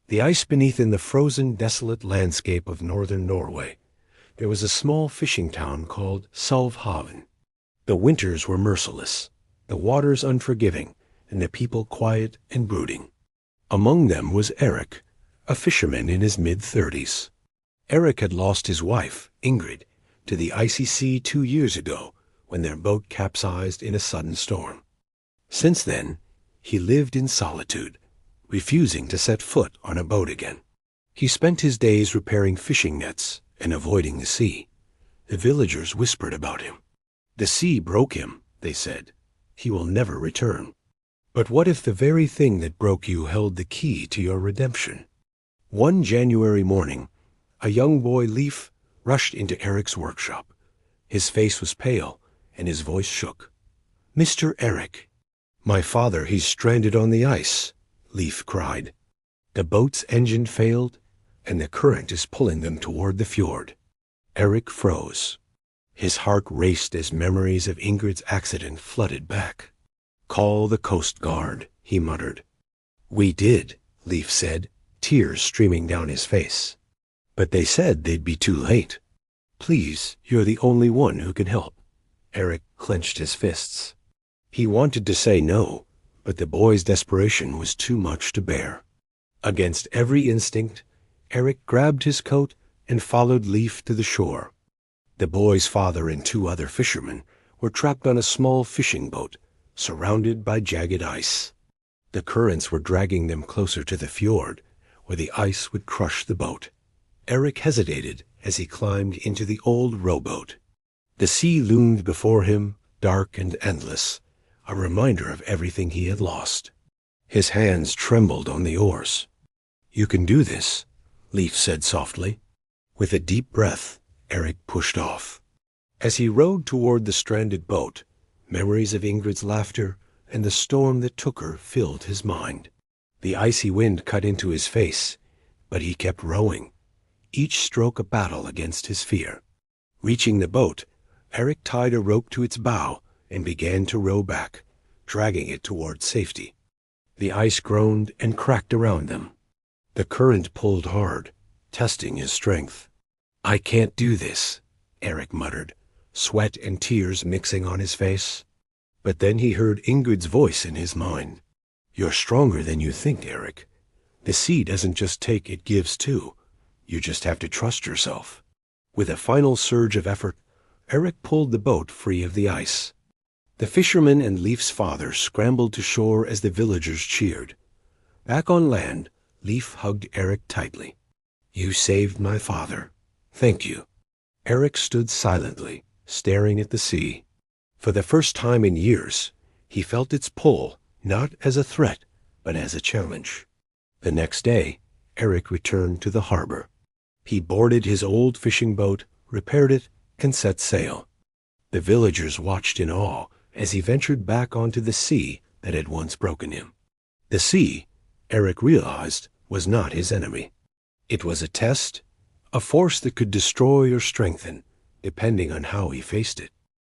The ice beneath in the frozen, desolate landscape of northern Norway, there was a small fishing town called Salvhaven. The winters were merciless, the waters unforgiving, and the people quiet and brooding. Among them was Erik, a fisherman in his mid-30s. Erik had lost his wife, Ingrid, to the icy sea 2 years ago when their boat capsized in a sudden storm. Since then, he lived in solitude, refusing to set foot on a boat again. He spent his days repairing fishing nets and avoiding the sea. The villagers whispered about him. The sea broke him, they said. He will never return. But what if the very thing that broke you held the key to your redemption? One January morning, a young boy, Leif, rushed into Erik's workshop. His face was pale, and his voice shook. "Mr. Erik." "My father, he's stranded on the ice," Leif cried. "The boat's engine failed, and the current is pulling them toward the fjord." Erik froze. His heart raced as memories of Ingrid's accident flooded back. "Call the Coast Guard," he muttered. "We did," Leif said, tears streaming down his face. "But they said they'd be too late. Please, you're the only one who can help." Erik clenched his fists. He wanted to say no, but the boy's desperation was too much to bear. Against every instinct, Erik grabbed his coat and followed Leif to the shore. The boy's father and 2 other fishermen were trapped on a small fishing boat, surrounded by jagged ice. The currents were dragging them closer to the fjord, where the ice would crush the boat. Erik hesitated as he climbed into the old rowboat. The sea loomed before him, dark and endless, a reminder of everything he had lost. His hands trembled on the oars. "You can do this," Leif said softly. With a deep breath, Erik pushed off. As he rowed toward the stranded boat, memories of Ingrid's laughter and the storm that took her filled his mind. The icy wind cut into his face, but he kept rowing, each stroke a battle against his fear. Reaching the boat, Erik tied a rope to its bow and began to row back, dragging it toward safety. The ice groaned and cracked around them. The current pulled hard, testing his strength. "I can't do this," Erik muttered, sweat and tears mixing on his face. But then he heard Ingrid's voice in his mind. "You're stronger than you think, Erik. The sea doesn't just take, it gives too. You just have to trust yourself." With a final surge of effort, Erik pulled the boat free of the ice. The fisherman and Leif's father scrambled to shore as the villagers cheered. Back on land, Leif hugged Erik tightly. "You saved my father. Thank you." Erik stood silently, staring at the sea. For the first time in years, he felt its pull, not as a threat, but as a challenge. The next day, Erik returned to the harbor. He boarded his old fishing boat, repaired it, and set sail. The villagers watched in awe as he ventured back onto the sea that had once broken him. The sea, Erik realized, was not his enemy. It was a test, a force that could destroy or strengthen, depending on how he faced it.